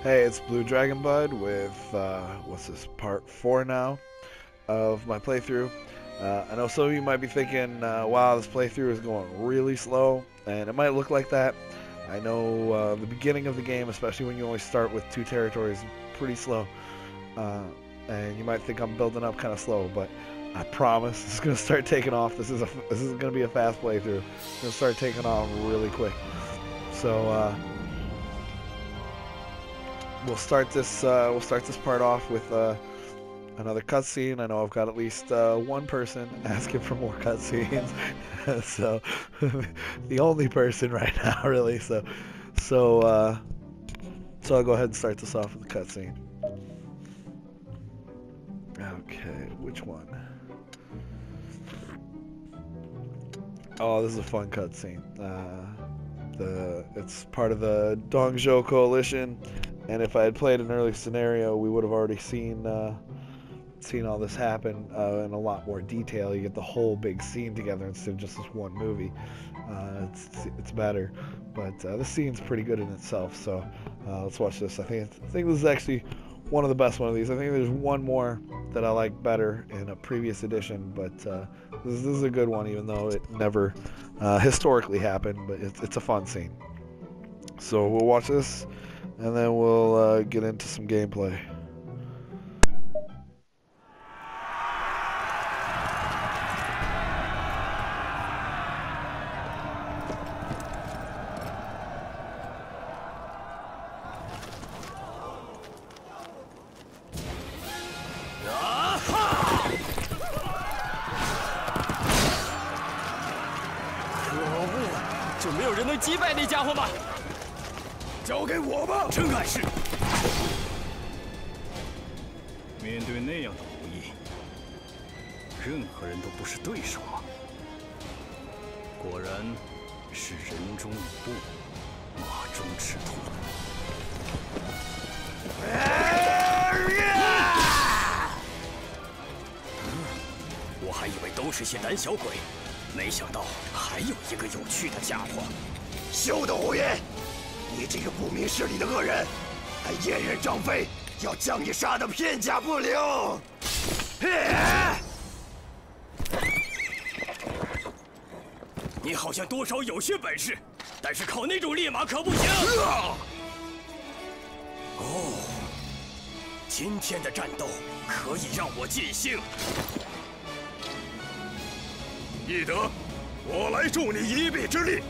Hey, it's Blue Dragon Bud with, what's this, part 4 now of my playthrough. I know some of you might be thinking, wow, this playthrough is going really slow, and it might look like that. I know the beginning of the game, especially when you only start with 2 territories, pretty slow. And you might think I'm building up kind of slow, but I promise this is going to start taking off. This is going to be a fast playthrough. It's going to start taking off really quick. So, we'll start this part off with another cutscene. I know I've got at least one person asking for more cutscenes, so the only person right now, really. So I'll go ahead and start this off with a cutscene. Okay, which one? Oh, this is a fun cutscene. It's part of the Dongzhou Coalition. And if I had played an early scenario, we would have already seen all this happen in a lot more detail. You get the whole big scene together instead of just this one movie. It's better, but this scene's pretty good in itself. So let's watch this. I think this is actually one of the best one of these. I think there's one more that I like better in a previous edition, but this is a good one, even though it never historically happened. But it's a fun scene. So we'll watch this. And then we'll get into some gameplay.真碍事！面对那样的武艺，任何人都不是对手吗？果然是人中吕布，马中赤兔。我还以为都是些胆小鬼，没想到还有一个有趣的家伙。休得胡言！ 你这个不明事理的恶人，还燕人张飞，要将你杀得片甲不留！你好像多少有些本事，但是靠那种烈马可不行。哦，今天的战斗可以让我尽兴。翼德，我来助你一臂之力。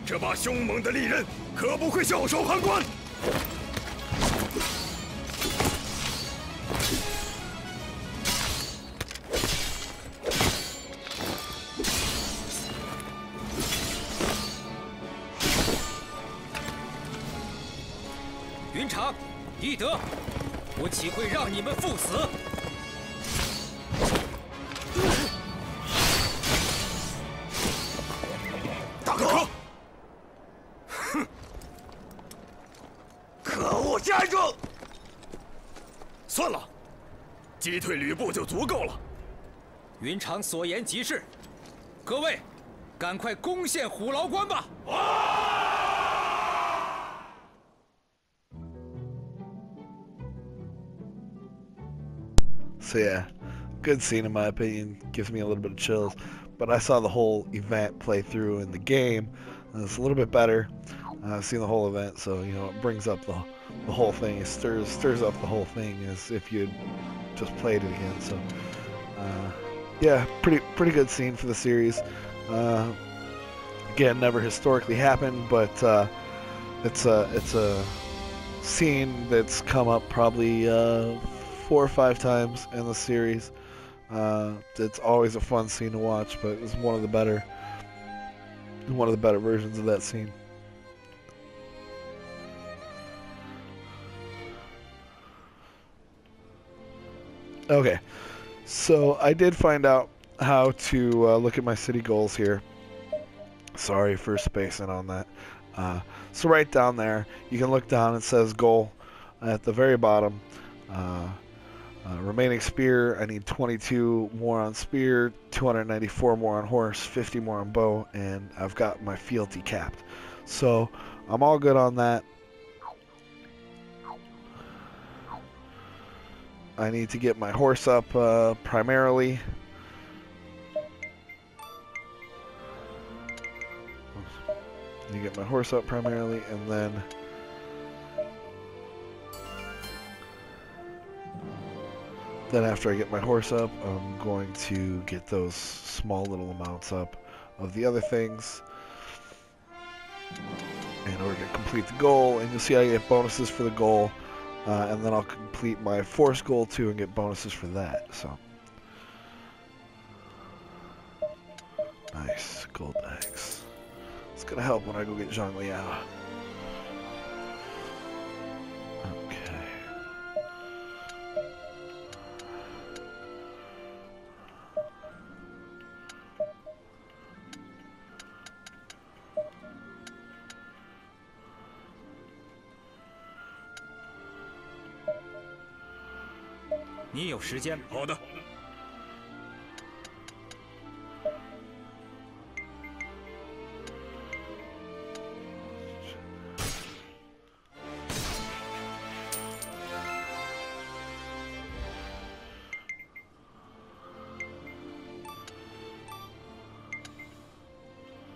这把凶猛的利刃可不会袖手旁观。云长，翼德，我岂会让你们赴死？ 站住！算了，击退吕布就足够了。云长所言极是，各位，赶快攻陷虎牢关吧！So yeah, good scene in my opinion. Gives me a little bit of chills. But I saw the whole event play through in the game. It's a little bit better. I've seen the whole event, so you know it brings up the whole thing. It stirs up the whole thing as if you'd just played it again. So yeah, pretty good scene for the series. Again, never historically happened, but it's a scene that's come up probably 4 or 5 times in the series. It's always a fun scene to watch, but it's one of the better versions of that scene. Okay, so I did find out how to look at my city goals here. Sorry for spacing on that. So right down there, you can look down. It says goal at the very bottom. Remaining spear, I need 22 more on spear, 294 more on horse, 50 more on bow, and I've got my fealty capped. So I'm all good on that. I need to get my horse up primarily. I need to get my horse up primarily, and then after I get my horse up, I'm going to get those small little amounts up of the other things in order to complete the goal. And you'll see I get bonuses for the goal, and then I'll complete my force goal too and get bonuses for that. So nice gold eggs. It's gonna help when I go get Zhang Liao. Okay. 你有时间？好的。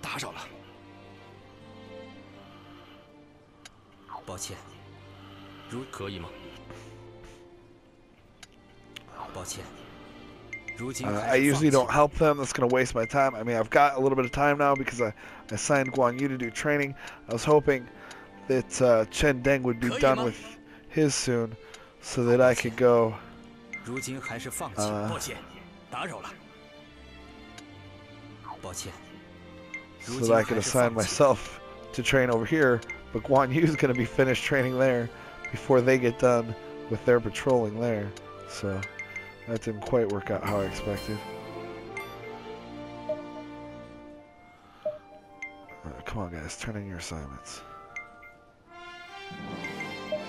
打扰了，抱歉，可以吗？ I usually don't help them. That's going to waste my time. I mean, I've got a little bit of time now because I signed Guan Yu to do training. I was hoping that Chen Deng would be done with his soon so that I could go so that I could assign myself to train over here. But Guan Yu is going to be finished training there before they get done with their patrolling there. So that didn't quite work out how I expected. Come on, guys, turn in your assignments. Okay.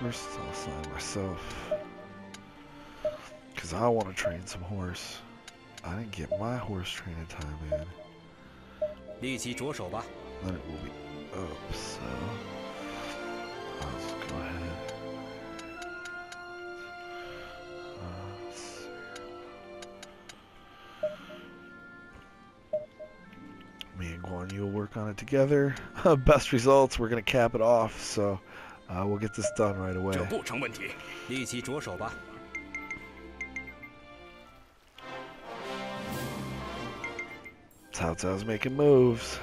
First, I'll assign myself, because I want to train some horse. I didn't get my horse training time in. Then it will be up, so I'll just go ahead. Me and Guan Yu will work on it together. Best results, we're going to cap it off, so we'll get this done right away. Cao Cao's making moves.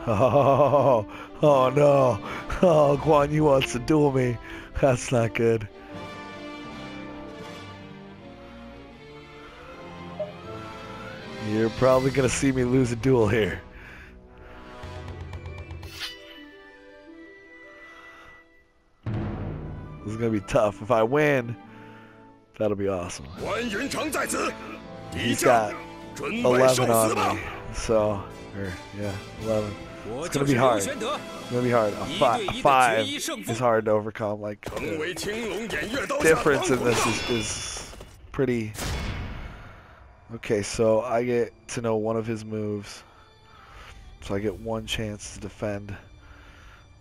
Oh no. Oh, Guan Yu wants to duel me. That's not good. You're probably going to see me lose a duel here. This is going to be tough. If I win, that'll be awesome. He's got 11 on me. So, yeah, 11. It's gonna be hard. It's gonna be hard. A 5 is hard to overcome. Like, the difference in this is pretty. Okay, so I get to know one of his moves, so I get one chance to defend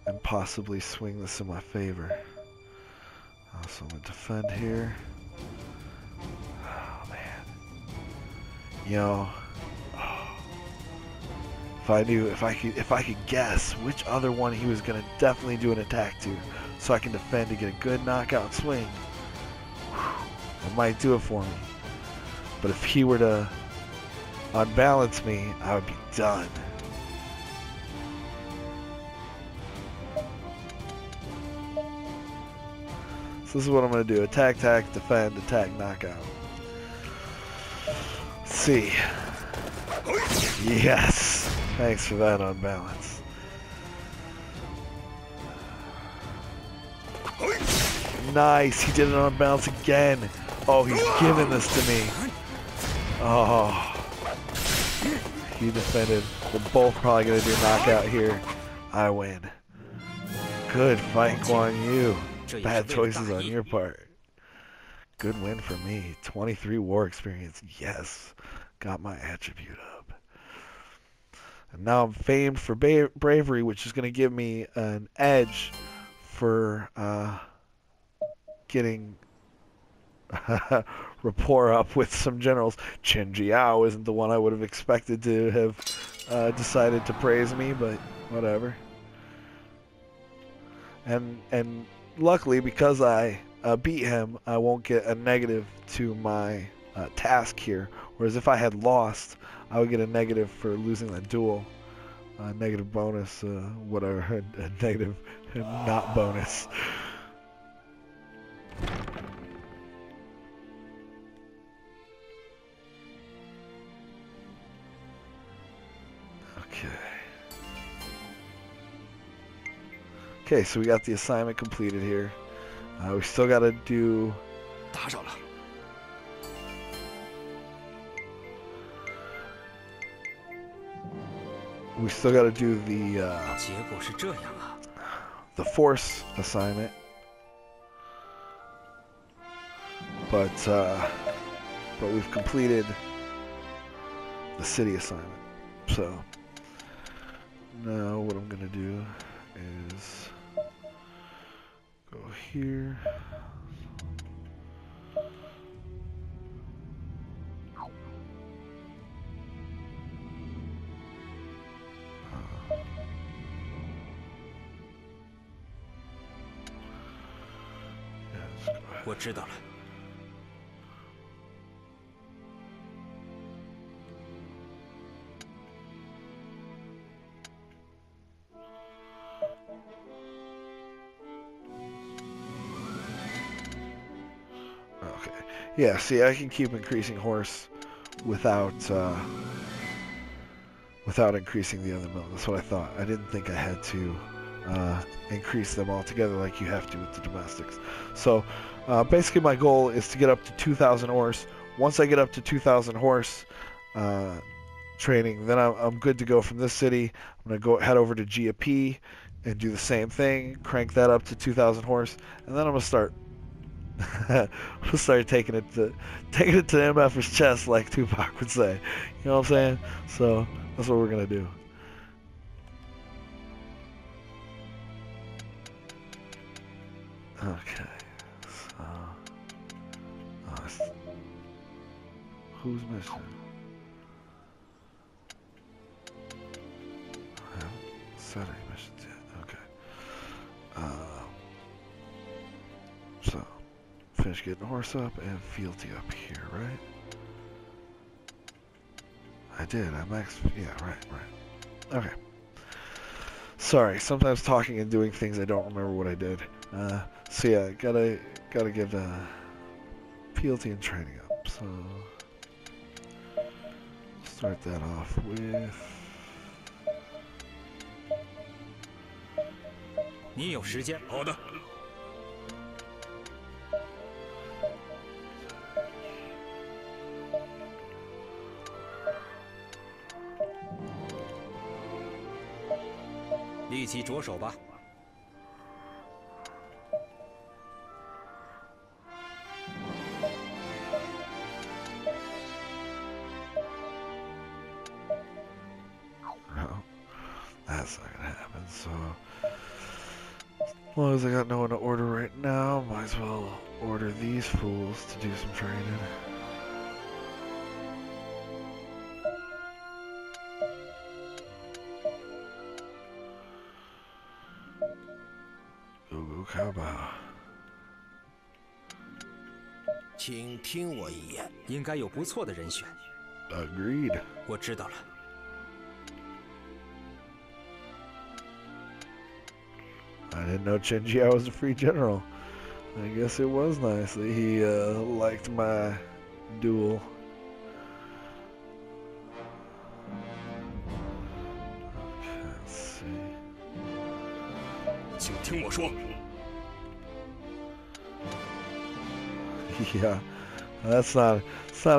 and possibly swing this in my favor. So I'm gonna defend here. Oh man, yo. If I could guess which other one he was gonna definitely do an attack to, so I can defend to get a good knockout swing, it might do it for me. But if he were to unbalance me, I would be done. So this is what I'm gonna do: attack, defend, attack, knockout. Let's see. Yes. Thanks for that unbalance. Nice, he did an unbalance again. Oh, he's giving this to me. Oh. He defended. We're both probably going to do a knockout here. I win. Good fight, Guan Yu. Bad choices on your part. Good win for me. 23 war experience. Yes. Got my attribute up. And now I'm famed for bravery, which is going to give me an edge for getting rapport up with some generals. Chen Jiao isn't the one I would have expected to have decided to praise me, but whatever. And luckily, because I beat him, I won't get a negative to my task here. Whereas if I had lost, I would get a negative for losing that duel. Negative bonus, whatever, a negative not bonus. Okay, so we got the assignment completed here. We still got to do... 打扰了。 We still got to do the 结果是这样啊。 the force assignment, but we've completed the city assignment. So now what I'm gonna do is go here.我知道了。 Okay. Yeah, see, I can keep increasing horse without increasing the other mill. That's what I thought. I didn't think I had to increase them all together like you have to with the domestics. So basically my goal is to get up to 2,000 horse. Once I get up to 2,000 horse training, then I'm good to go from this city. I'm going to head over to GAP and do the same thing, crank that up to 2,000 horse, and then I'm going to start we'll start taking it to MF's chest, like Tupac would say. You know what I'm saying? So that's what we're gonna do. Okay. So, who's missing? I haven't set any missions yet. Okay. So. Finish getting the horse up and fealty up here, right? I did. I maxed. Yeah, right. Okay. Sorry. Sometimes talking and doing things, I don't remember what I did. So yeah, gotta get fealty and training up. So start that off with. 你有时间？好的。 立即着手吧。No, that's not gonna happen. So, as long as I got no one to order right now, might as well order these fools to do some training. Cowboy. 请听我一言。应该有不错的人选。Agreed. 我知道了。 I didn't know Chen Jiao was a free general. I guess it was nice that he liked my duel. Okay, let's see. 请听我说。 Yeah, it's not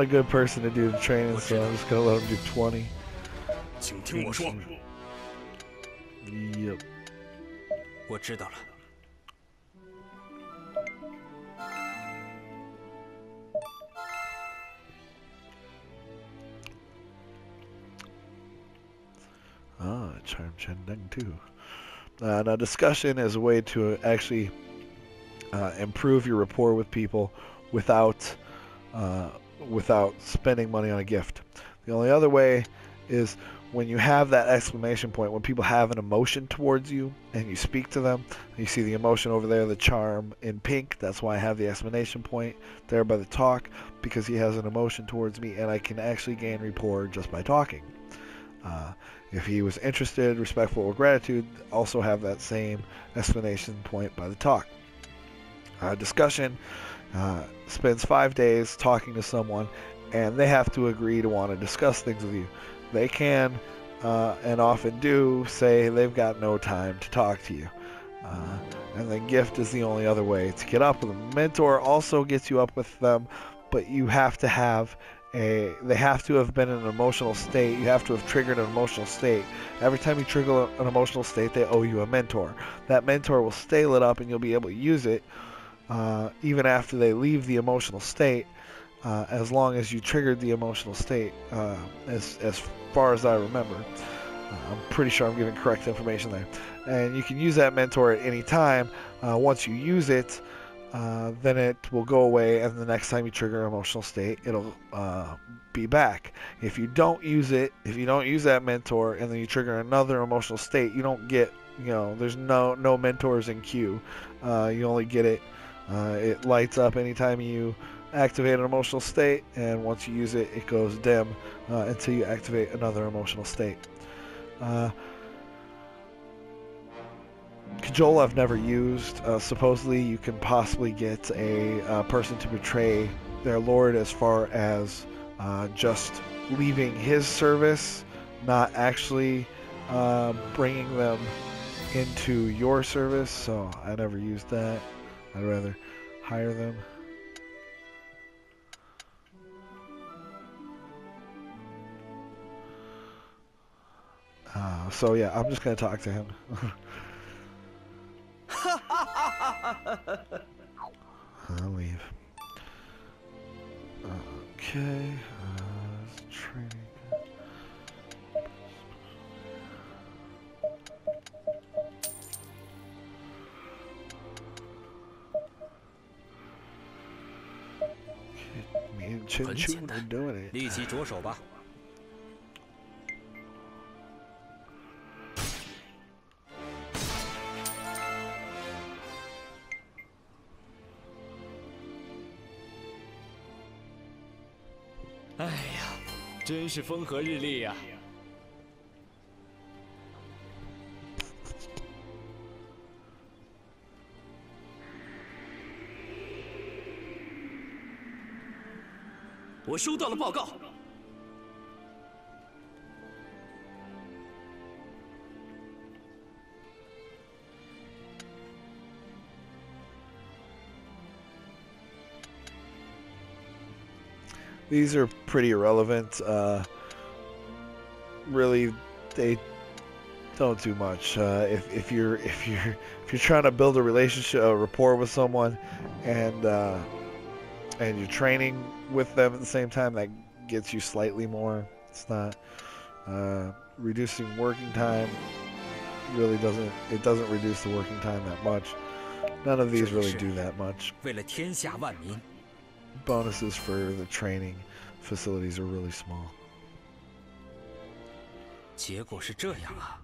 a good person to do the training, so I'm just gonna let him do 20. 请听我说。 Yep. 我知道了。Now, discussion is a way to actually improve your rapport with people without spending money on a gift. The only other way is when you have that exclamation point, when people have an emotion towards you and you speak to them, you see the emotion over there, the charm in pink. That's why I have the exclamation point there by the talk, because he has an emotion towards me and I can actually gain rapport just by talking. If he was interested, respectful, or gratitude, also have that same exclamation point by the talk. Discussion spends 5 days talking to someone, and they have to agree to want to discuss things with you. They can, and often do, say they've got no time to talk to you. And then gift is the only other way to get up with them. Mentor also gets you up with them, but you have to have they have to have been in an emotional state. You have to have triggered an emotional state. Every time you trigger an emotional state, they owe you a mentor. That mentor will stay lit up and you'll be able to use it even after they leave the emotional state, as long as you triggered the emotional state, as far as I remember. I'm pretty sure I'm giving correct information there. And you can use that mentor at any time. Once you use it, then it will go away, and the next time you trigger an emotional state, it'll be back. If you don't use it, if you don't use that mentor, and then you trigger another emotional state, you don't get, there's no mentors in queue. You only get it. It lights up anytime you activate an emotional state, and once you use it, it goes dim until you activate another emotional state. Cajole I've never used. Supposedly you can possibly get a person to betray their lord as far as just leaving his service, not actually bringing them into your service, so I never used that. I'd rather hire them. So yeah, I'm just gonna talk to him. I'll leave. Okay, training. Okay, me and Chin Chu are doing it. 立即着手吧。 哎呀，真是风和日丽呀！我收到了报告。These are pretty irrelevant. Really, they don't do much. If you're trying to build a relationship, a rapport with someone, and you're training with them at the same time, that gets you slightly more. It's not reducing working time. Really doesn't. It doesn't reduce the working time that much. None of these really do that much. 为了天下万民。 Bonuses for the training facilities are really small. 结果是这样啊！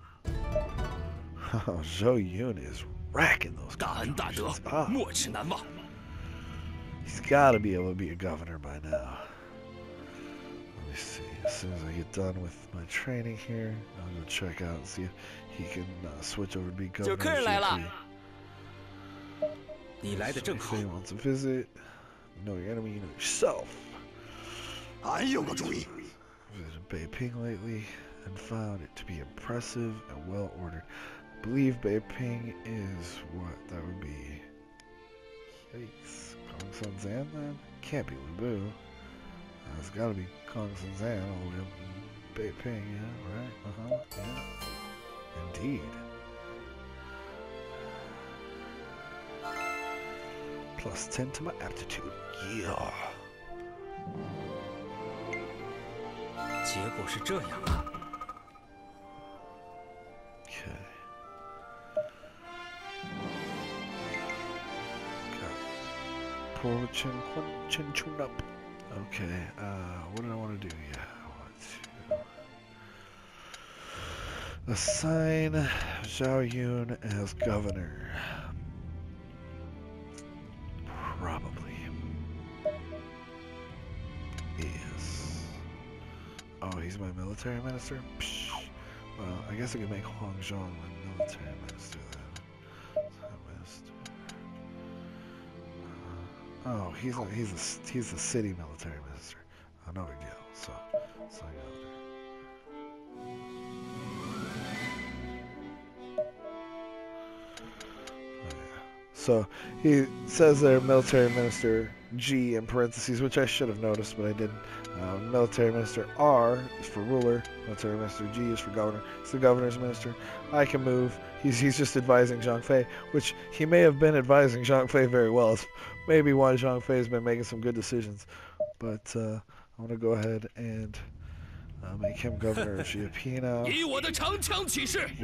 Oh, Zhou Yun is racking those. 大恩大德，没齿难忘。 He's got to be able to be a governor by now. Let me see. As soon as I get done with my training here, I'll go check out and see if he can switch over to be governor. 有客人来了。你来的正好。 He wants a visit. You know your enemy, you know yourself. 俺有个主意。 Visited Beiping lately and found it to be impressive and well ordered. I believe Beiping is what that would be. Yikes. Kong Sun Zan then? Can't be Lubu. It's gotta be Kong Sun Zan all the way up in Beiping, yeah, right? Yeah. Indeed. Plus 10 to my aptitude. Yeah. 结果是这样啊！ Okay, what do I want to do? Yeah, I want to assign Zhao Yun as governor. Probably. Yes. Oh, he's my military minister? Psh. Well, I guess I could make Huang Zhong my military minister then. Oh, he's a city military minister. Oh, no big deal. So I So he says there, military minister G in parentheses, which I should have noticed, but I didn't. Military minister R is for ruler. Military minister G is for governor. It's the governor's minister. I can move. He's just advising Zhang Fei, which he may have been advising Zhang Fei very well. It's maybe why Zhang Fei has been making some good decisions. But I'm going to go ahead and make him governor of Xiapi now,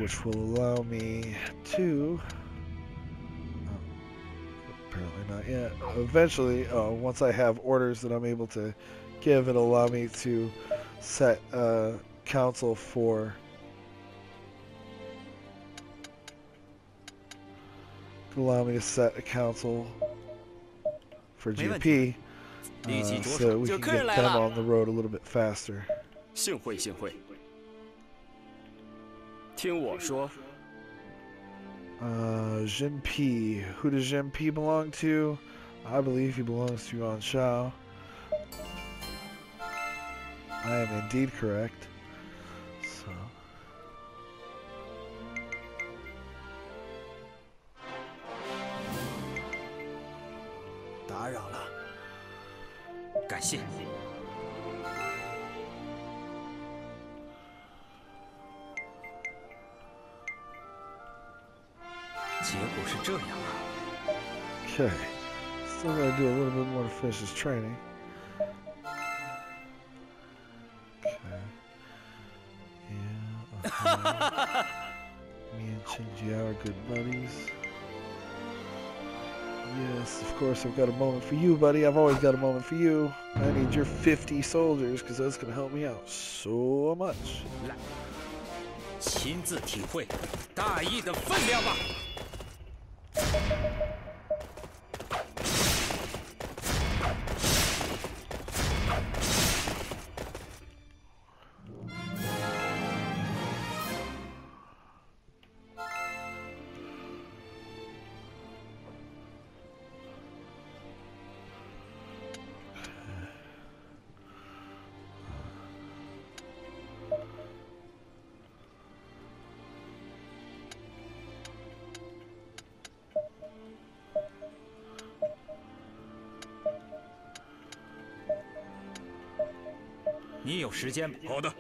which will allow me to... Apparently not yet. Eventually, once I have orders that I'm able to give, it'll allow me to set council for... Allow me to set a council for GP, so we can get them on the road a little bit faster. 幸会幸会，听我说。 Jinpi. Who does Jinpi belong to? I believe he belongs to Yuan Shao. I am indeed correct. So. 打扰了，感谢。结果是这样啊。Okay. Still gotta do a little bit more to finish his training. Okay. Yeah. Me and Shinji are good buddies. Yes, of course, I've got a moment for you, buddy. I've always got a moment for you. I need your 50 soldiers, because that's going to help me out so much. 亲自体会大义的分量吧。你有时间吗？好的。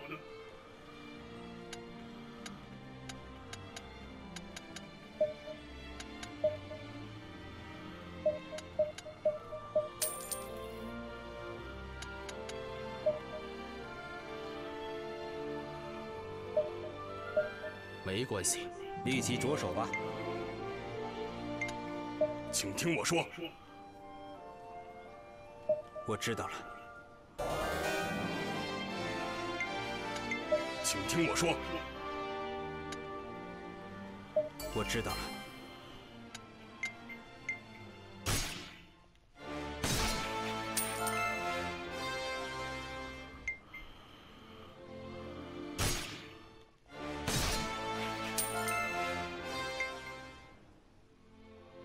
没关系，立即着手吧。请听我说。我知道了。 请听我说。我知道了。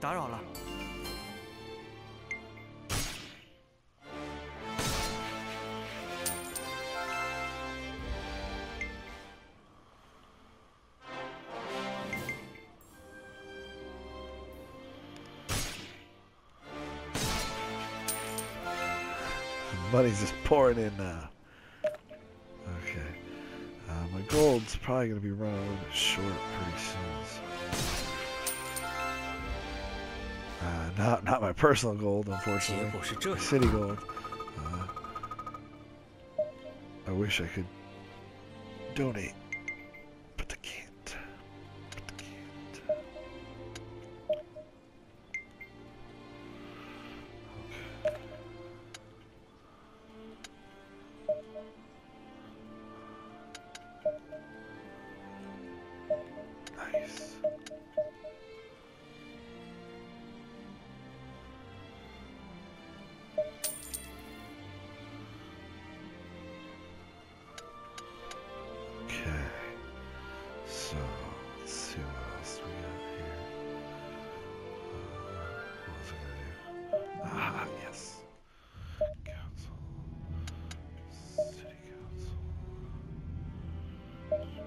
打扰了。 Money's just pouring in now. Okay. My gold's probably going to be running a little bit short pretty soon. Not my personal gold, unfortunately. My city gold. I wish I could donate, but I can't. Okay.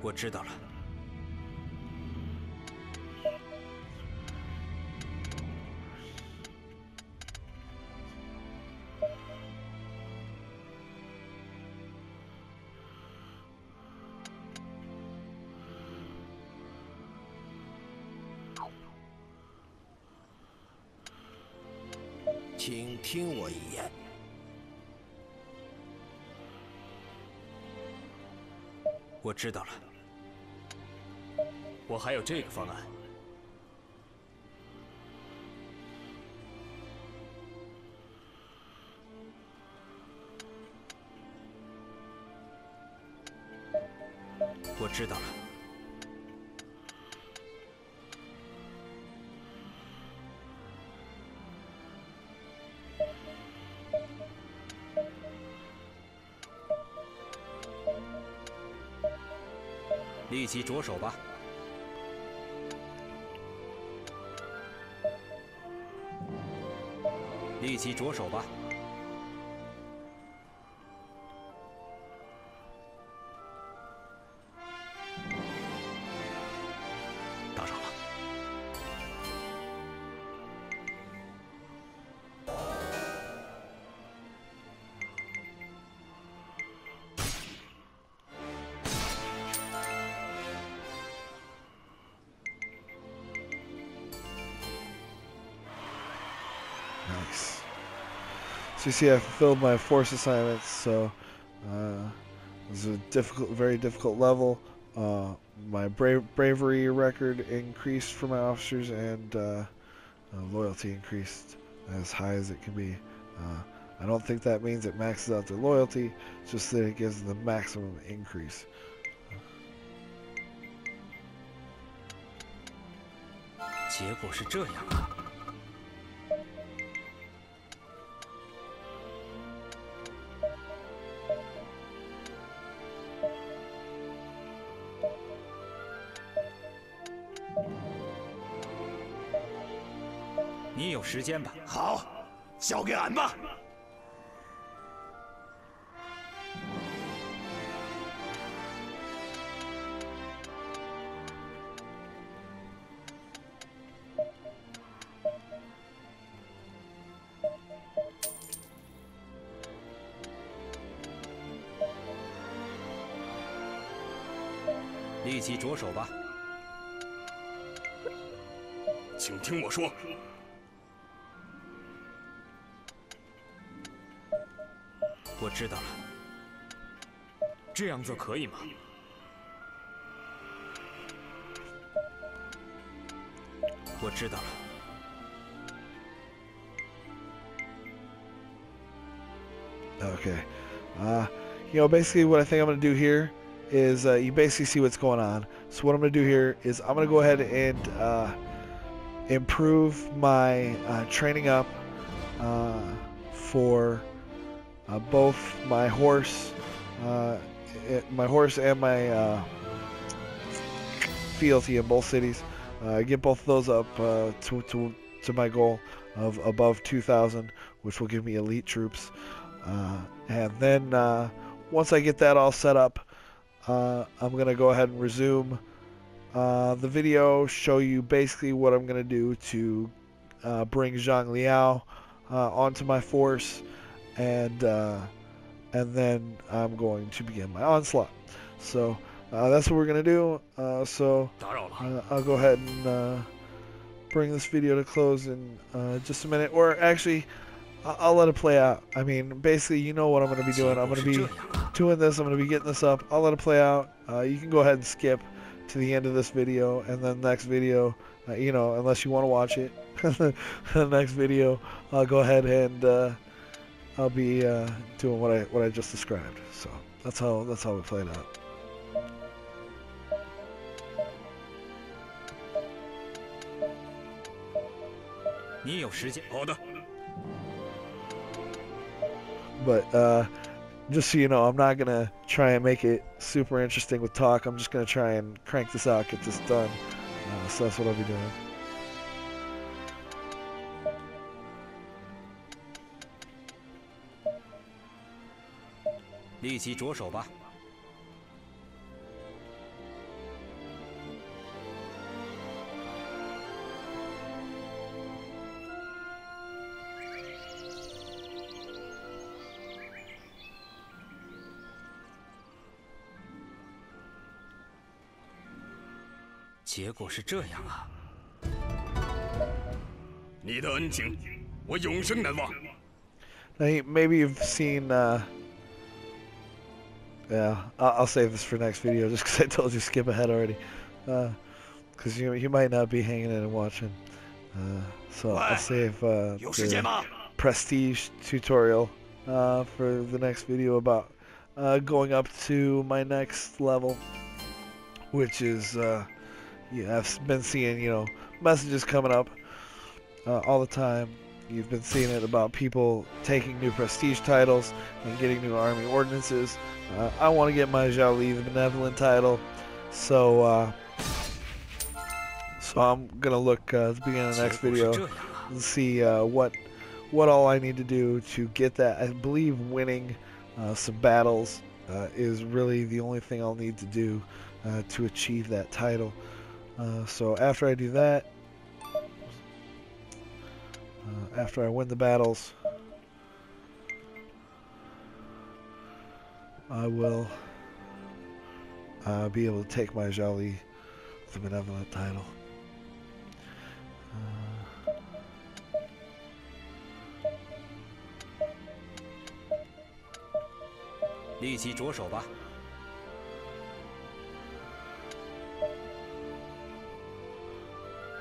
我知道了。请听我一言。我知道了。我还有这个方案。我知道了。立即着手吧。立即着手吧。打扰了。Nice. So you see, I fulfilled my force assignments. So it was a very difficult level. My bravery record increased for my officers, and loyalty increased as high as it can be. I don't think that means it maxes out their loyalty. It's just that it gives them the maximum increase. 结果是这样啊。你有时间吧？好，交给俺吧。立即着手吧。请听我说。 我知道了。这样做可以吗？我知道了。Okay. Basically what I think I'm going to do here is you basically see what's going on. So what I'm going to do here is I'm going to go ahead and improve my training up for both my horse and my fealty in both cities. Get both of those up to my goal of above 2,000, which will give me elite troops. And then once I get that all set up, I'm going to go ahead and resume the video, show you basically what I'm going to do to bring Zhang Liao onto my force, and then I'm going to begin my onslaught. So that's what we're going to do. I'll go ahead and bring this video to close in just a minute, or actually I'll let it play out. I mean, basically, you know what I'm going to be doing. I'm going to be doing this. I'm going to be getting this up. I'll let it play out. You can go ahead and skip to the end of this video, and then next video, unless you want to watch it, the next video, I'll go ahead and I'll be doing what I just described. So that's how we played out. But just so you know, I'm not gonna try and make it super interesting with talk. I'm just gonna try and crank this out, get this done. So that's what I'll be doing. 结果是这样啊！你的恩情，我永生难忘。 Maybe you've seen, yeah, I'll save this for next video just because I told you skip ahead already. Because you might not be hanging in and watching. So I'll save the prestige tutorial for the next video about going up to my next level, which is, yeah, I've been seeing, you know, messages coming up all the time. You've been seeing it about people taking new prestige titles and getting new army ordinances. I want to get my Jiaoli the Benevolent title, so I'm gonna look at the beginning of the next video and see what all I need to do to get that. I believe winning some battles is really the only thing I'll need to do to achieve that title. So after I do that, after I win the battles, I will be able to take my Jiaoli the Benevolent title. 立即着手吧。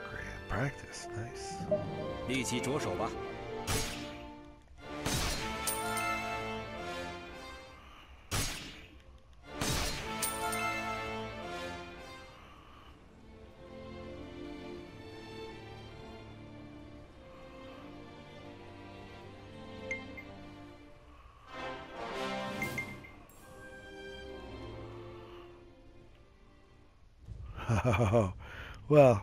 Grand practice, nice. 立即着手吧。Well,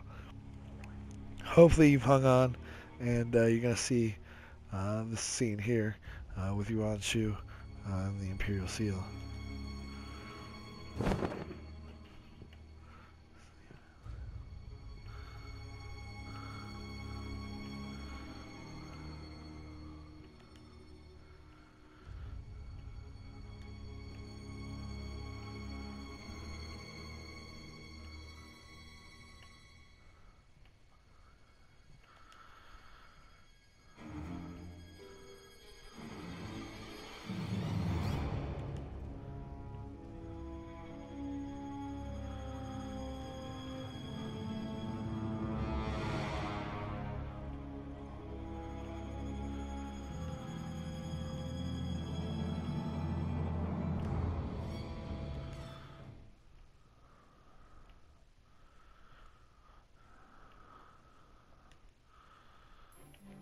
hopefully you've hung on, and you're going to see this scene here with Yuan Shu and the Imperial Seal. "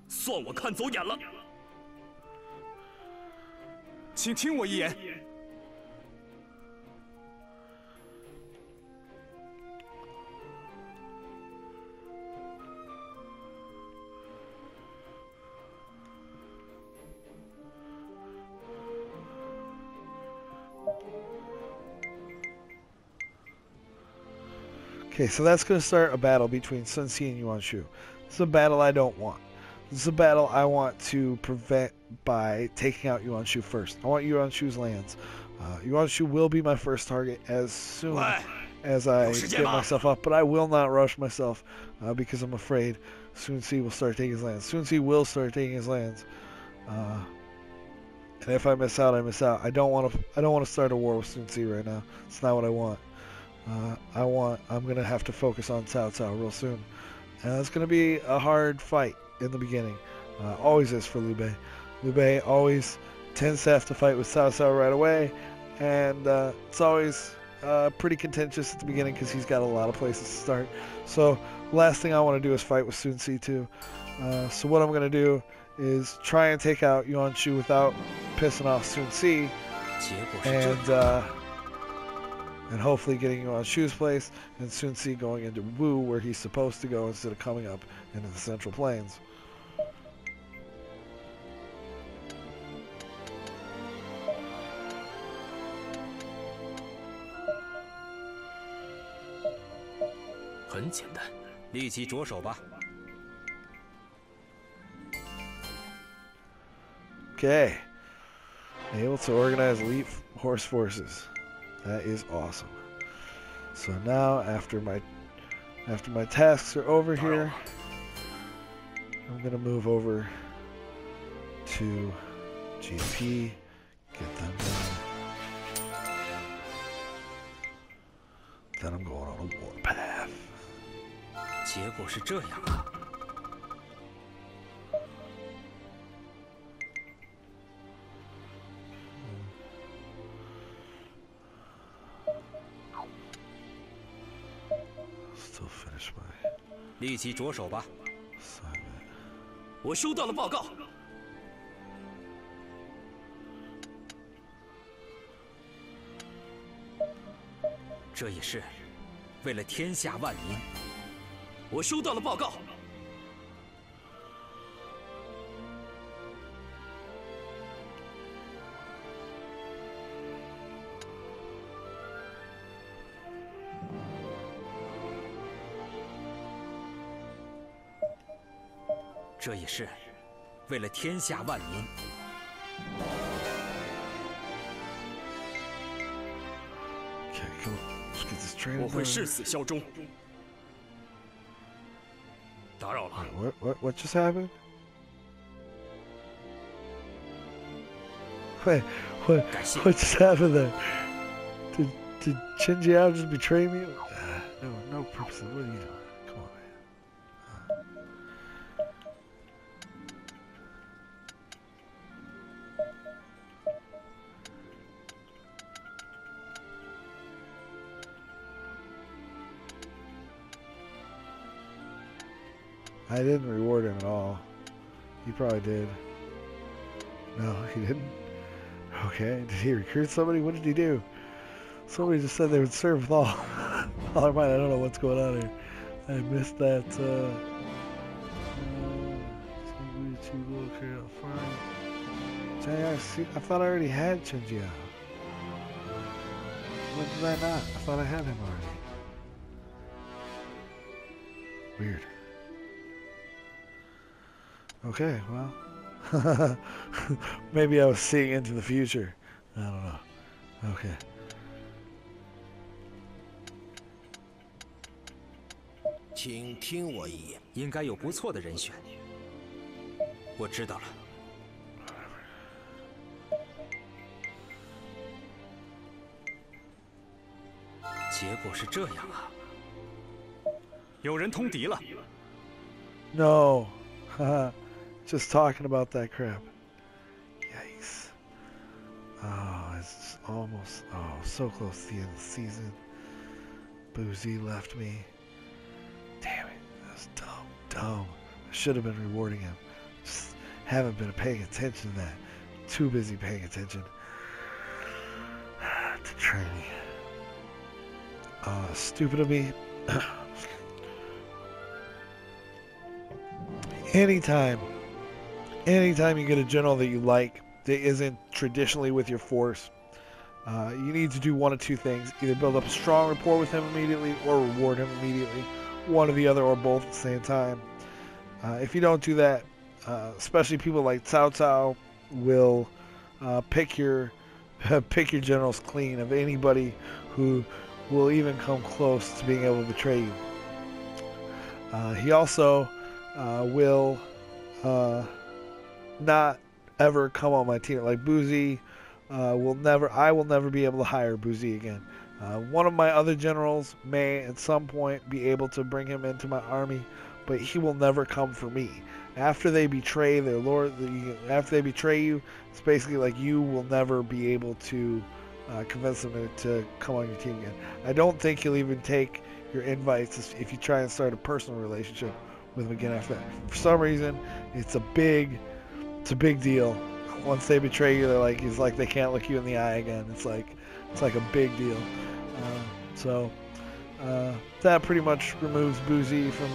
算我看走眼了，请听我一言。Okay, so that's going to start a battle between Sun Ce and Yuan Shu. This is a battle I don't want. This is a battle I want to prevent by taking out Yuan Shu first. I want Yuan Shu's lands. Yuan Shu will be my first target as soon as I get myself up, but I will not rush myself because I'm afraid Sun Ce will start taking his lands. Sun Ce will start taking his lands, and if I miss out, I miss out. I don't want to start a war with Sun Ce right now. It's not what I want. I'm gonna have to focus on Cao Cao real soon, and it's gonna be a hard fight in the beginning. Always is for Liu Bei. Liu Bei always tends to have to fight with Cao Cao right away, and it's always pretty contentious at the beginning because he's got a lot of places to start. So last thing I want to do is fight with Sun Ce too. So what I'm gonna do is try and take out Yuan Shu without pissing off Sun Ce, and hopefully getting Yuan Shu's place, and Sun Ce going into Wu where he's supposed to go instead of coming up into the Central Plains. Okay, able to organize elite horse forces. That is awesome. So now, after my After my tasks are over here, I'm gonna move over to GP, get them done. Then I'm going on a warpath. 结果是这样啊。Still finish my 立即着手吧。 assignment. 我收到了报告。这也是为了天下万民。我收到了报告。这也是为了天下万民。 Okay, come on. Let's get this training 我会 done. 誓死效忠。打扰了。 What just happened? Wait, what 感谢。 what just happened there? Did Chen Jiao just betray me? No purpose. What are you doing? Come on, man. I didn't reward him at all. He probably did. No, he didn't. Okay, did he recruit somebody? What did he do? Somebody just said they would serve with all. All right, I don't know what's going on here. I missed that. I thought I already had Chenjia. When did I not? I thought I had him already. Weird. Okay, well. Maybe I was seeing into the future. I don't know. Okay. 请听我一言。应该有不错的人选。我知道了。结果是这样啊。有人通敌了。 No. Just talking about that crap. Yikes. Oh, it's almost... Oh, so close to the end of the season. Boozy left me. Damn it. That was dumb. I should have been rewarding him. Just haven't been paying attention to that. Too busy paying attention to training. Stupid of me. Anytime you get a general that you like that isn't traditionally with your force, you need to do one of two things. Either build up a strong rapport with him immediately or reward him immediately. One or the other or both at the same time. If you don't do that, especially people like Cao Cao will pick your generals clean of anybody who will even come close to being able to betray you. He also will not ever come on my team. Like Boozy I will never be able to hire Boozy again. One of my other generals may at some point be able to bring him into my army, but he will never come for me. After they betray their lord, after they betray you, it's basically like you will never be able to convince them to come on your team again. I don't think he'll even take your invites if you try and start a personal relationship with him again after that. For some reason, it's a big deal. Once they betray you, it's like they can't look you in the eye again. It's like a big deal. That pretty much removes Boozy from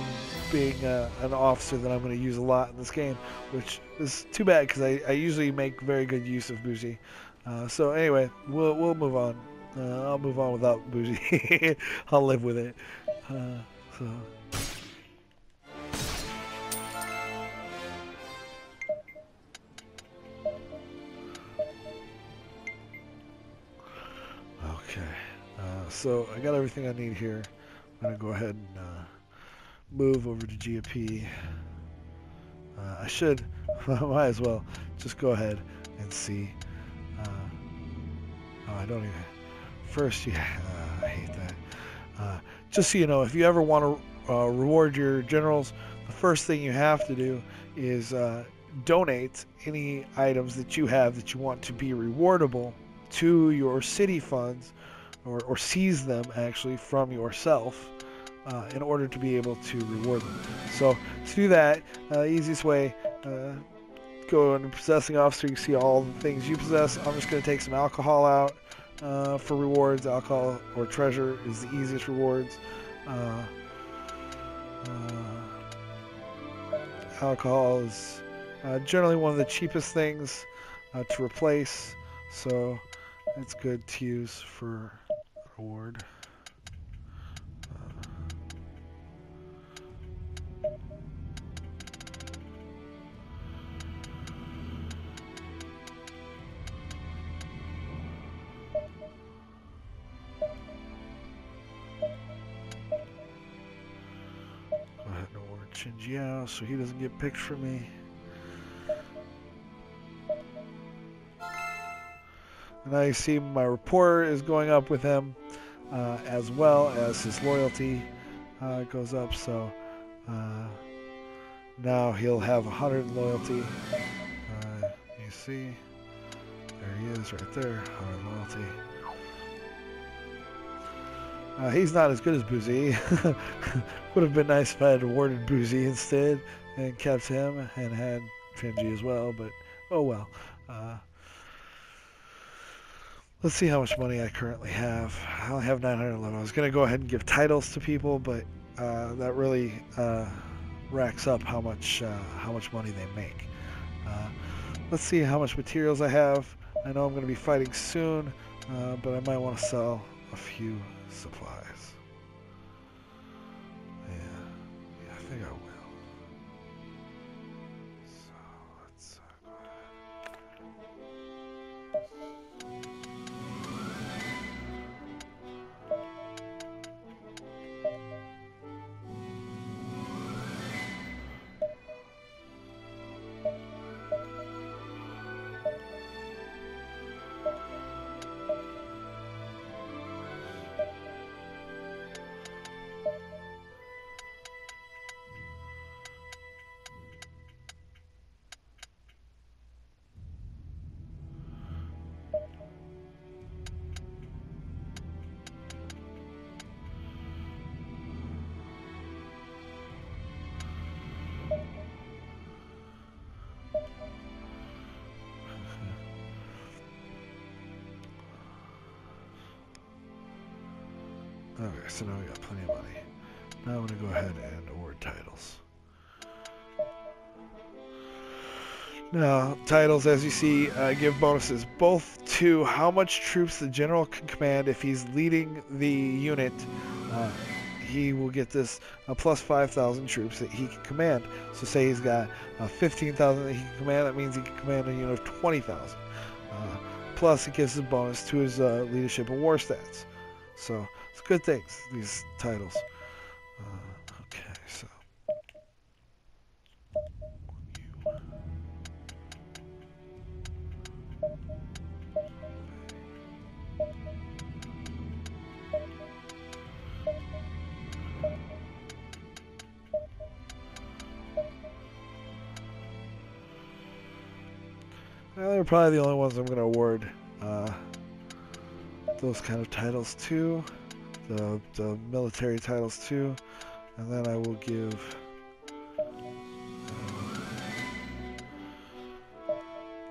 being an officer that I'm going to use a lot in this game, which is too bad because I usually make very good use of Boozy. So anyway, we'll move on. I'll move on without Boozy. I'll live with it. Okay, so I got everything I need here. I'm gonna go ahead and move over to GOP. I should, might as well just go ahead and see. Oh, I don't even. First, yeah, I hate that. Just so you know, if you ever want to reward your generals, the first thing you have to do is donate any items that you have that you want to be rewardable to your city funds, or seize them actually from yourself in order to be able to reward them. So to do that, easiest way, go into possessing officer. You can see all the things you possess. I'm just going to take some alcohol out for rewards. Alcohol or treasure is the easiest rewards. Alcohol is generally one of the cheapest things to replace, so it's good to use for reward. Go ahead and award Chinjiao so he doesn't get picked for me. And now you see my rapport is going up with him, as well as his loyalty goes up. So now he'll have 100 in loyalty. You see, there he is right there, 100 loyalty. He's not as good as Boozy. Would have been nice if I had awarded Boozy instead and kept him and had Finji as well, but oh well. Let's see how much money I currently have. I only have 911. I was going to go ahead and give titles to people, but that really racks up how much money they make. Let's see how much materials I have. I know I'm going to be fighting soon, but I might want to sell a few supplies. Yeah, I think I will. So let's go Okay, so now we got plenty of money. Now I'm going to go ahead and award titles. Now, titles, as you see, give bonuses both to how much troops the general can command. If he's leading the unit, he will get this plus 5,000 troops that he can command. So say he's got 15,000 that he can command, that means he can command a unit of 20,000. Plus, it gives a bonus to his leadership and war stats. So, it's good things, these titles. Okay, so. Well, they're probably the only ones I'm going to award those kind of titles to, the military titles to, and then I will give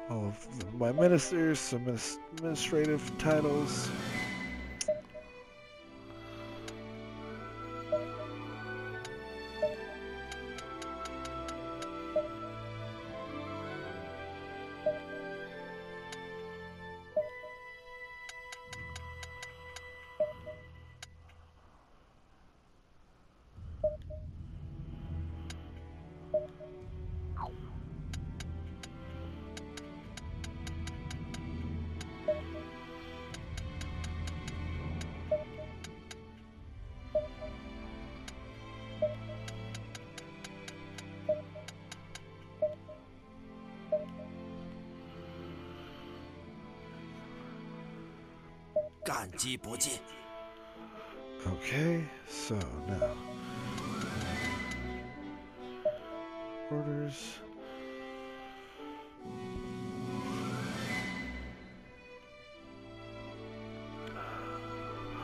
all of my ministers some administrative titles. 感激不尽。 Okay, so now orders.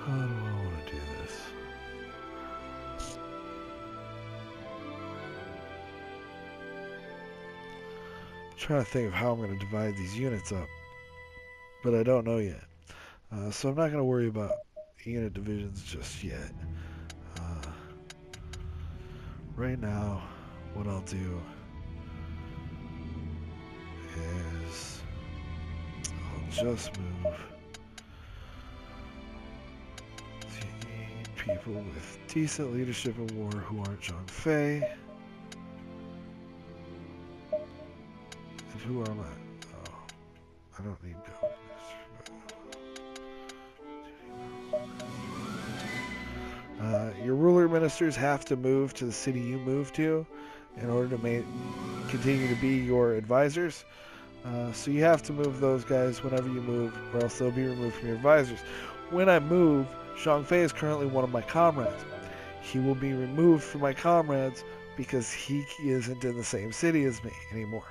How do I want to do this? I'm trying to think of how I'm going to divide these units up, but I don't know yet. So I'm not going to worry about unit divisions just yet. Right now, what I'll do is I'll just move the people with decent leadership in war who aren't Zhang Fei. And who am I? Oh, I don't need go. Your ruler ministers have to move to the city you move to in order to continue to be your advisors. So you have to move those guys whenever you move, or else they'll be removed from your advisors. When I move, Zhang Fei is currently one of my comrades. He will be removed from my comrades because he isn't in the same city as me anymore.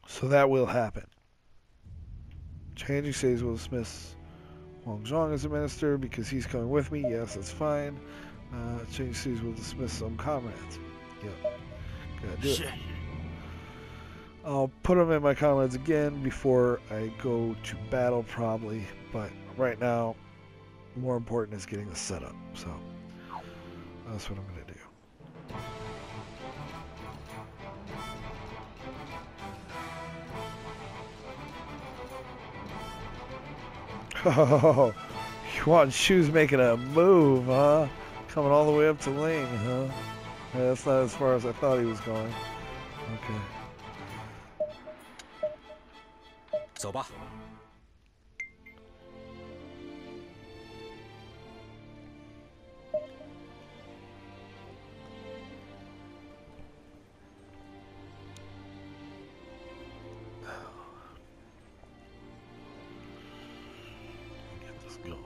So that will happen. Changing cities will dismiss Wang Zhong as a minister because he's coming with me. Yes, that's fine. Changing cities will dismiss some comrades. Yep. Gotta do it. I'll put them in my comrades again before I go to battle probably, but right now more important is getting the setup. So that's what I'm going to do. Oh, you want Shu's making a move, huh? Coming all the way up to Ling, huh? Yeah, that's not as far as I thought he was going. Okay. 走吧。Get this going.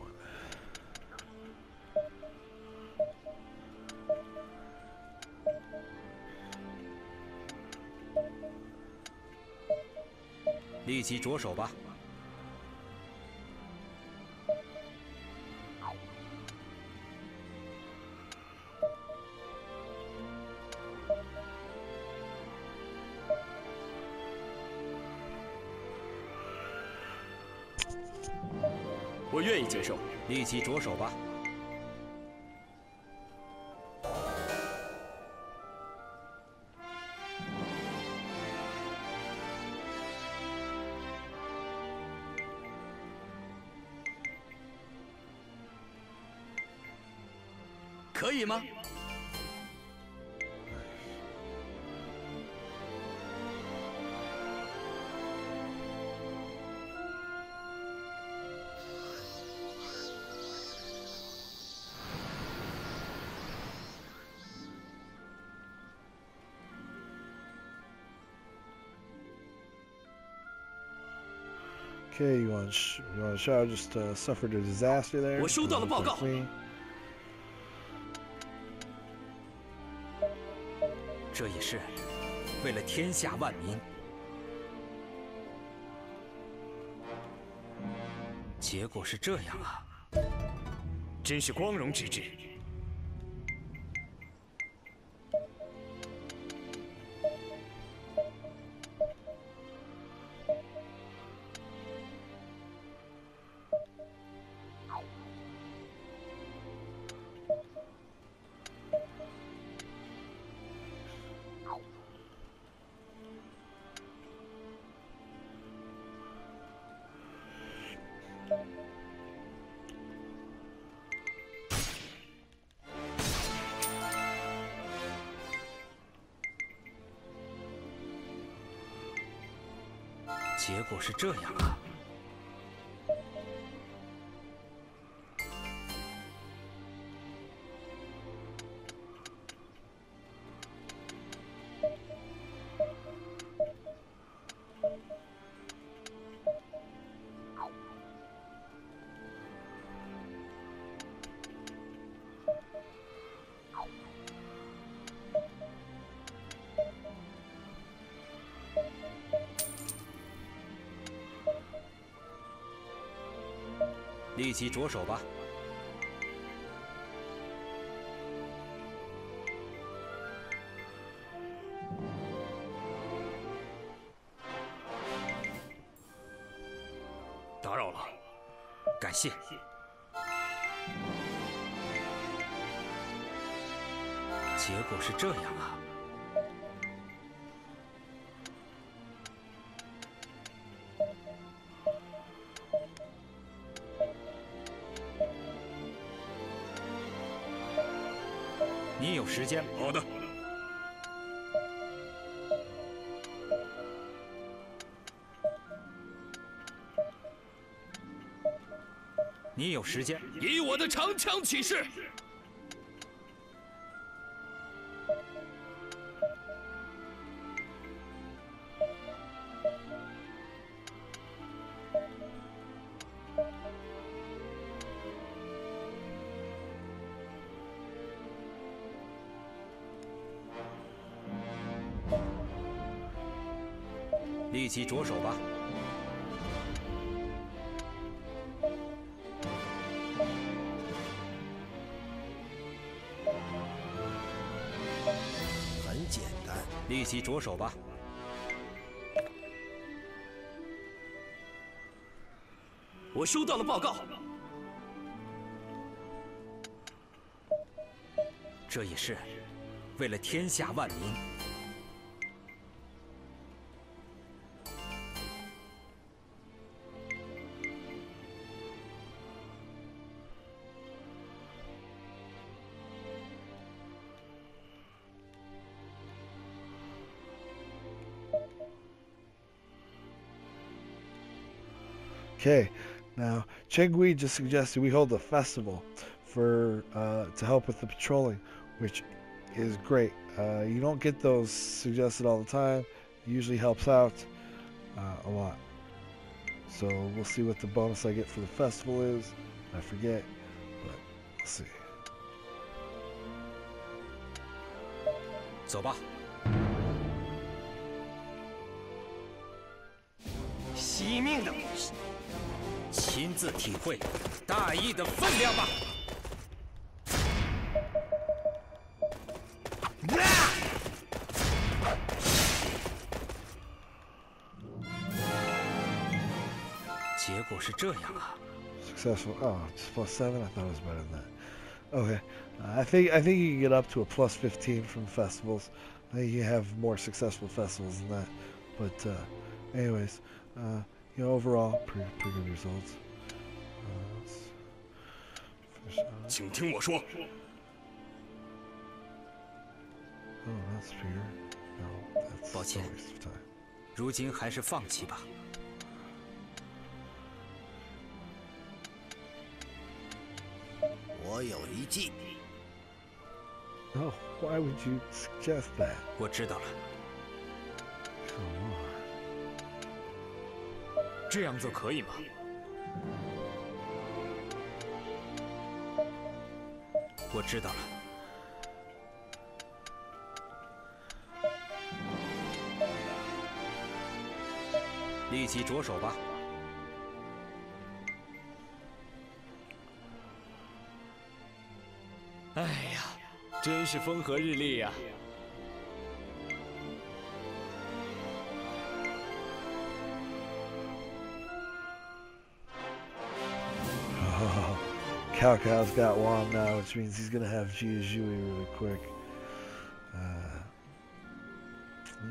立即着手吧。我愿意接受。立即着手吧。 可以吗？Okay, you want Shao just suffered a disaster there? 我收到了报告。 这也是为了天下万民。结果是这样啊！真是光荣之至。结果是这样啊！立即着手吧。打扰了，感谢。结果是这样啊。 你有时间？好的。你有时间？以我的长枪起誓。立即着手吧。很简单，立即着手吧。我收到了报告。这也是为了天下万民。 Okay, now Chengui just suggested we hold a festival for to help with the patrolling, which is great. You don't get those suggested all the time. It usually helps out a lot. So we'll see what the bonus I get for the festival is. I forget, but we'll see. 走吧。惜命的。 亲自体会大义的分量吧。结果是这样啊。Successful. Oh, it's +7. I thought it was better than that. Okay, I think you can get up to a +15 from festivals. I think you have more successful festivals than that. But anyways, you know, overall, pretty good results. Let's finish out. 请听我说。 Oh, that's Peter. No, that's 抱歉。 a waste of time. 如今还是放弃吧。我有一计。 No, why would you suggest that? 我知道了。 Come on. 这样做可以吗？我知道了。立即着手吧。哎呀，真是风和日丽呀！ Oh, Cao Cao's got Wong now, which means he's gonna have Jui really quick.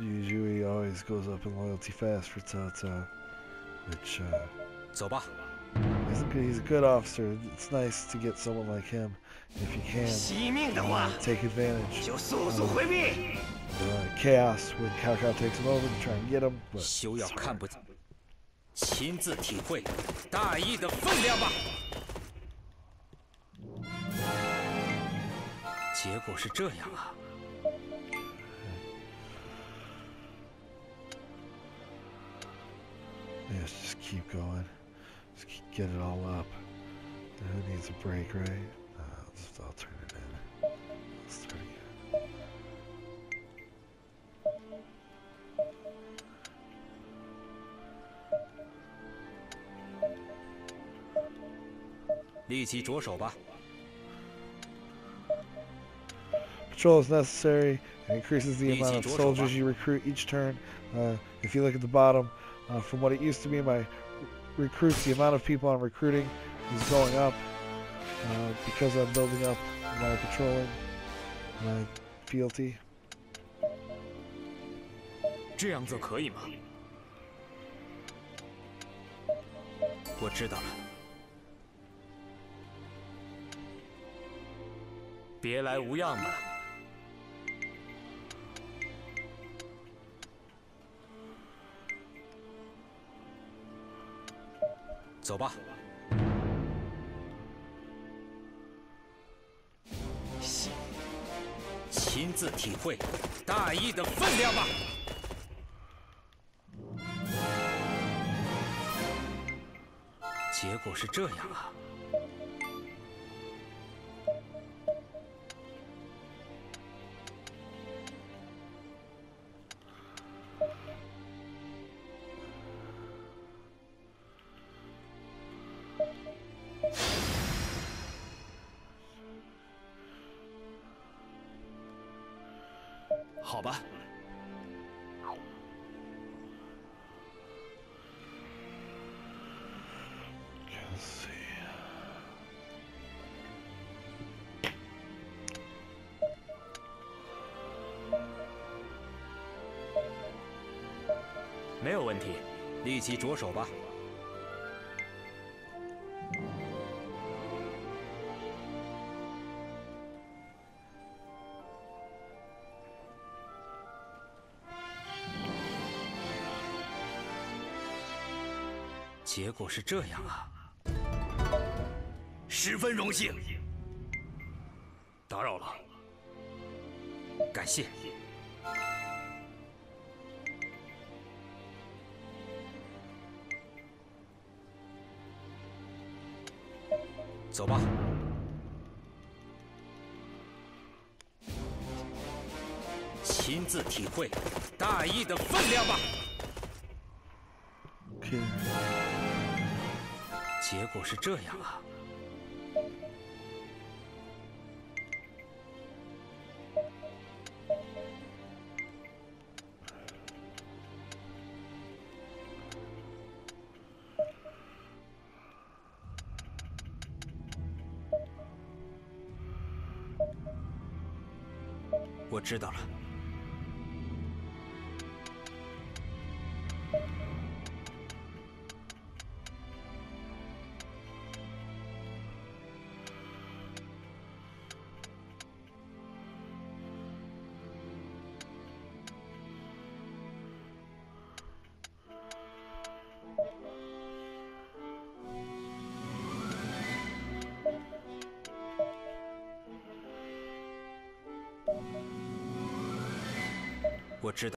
Jui always goes up in loyalty fast for Cao Cao, which 走吧。 he's a good officer. It's nice to get someone like him if you can 惜命的话， take advantage 就速速回避。 chaos when Cao Cao takes him over to try and get him. But 休要看不见，亲自体会大义的分量吧。结果是这样啊。 Yes, just keep going. Just get it all up. Who needs a break, right? I'll turn it in. Let's start again. 立即着手吧。 Patrol is necessary and increases the amount of soldiers you recruit each turn. If you look at the bottom, from what it used to be, my recruits, the amount of people I'm recruiting is going up because I'm building up my patrolling, my fealty. 这样做可以吗？我知道了。别来无恙吧。 走吧。亲自体会大义的分量吧。结果是这样啊。好吧。Let's see. 没有问题，立即着手吧。结果是这样啊。十分荣幸，打扰了。感谢。 走吧。亲自体会大义的分量吧。Okay. 结果是这样啊。我知道了。我知道。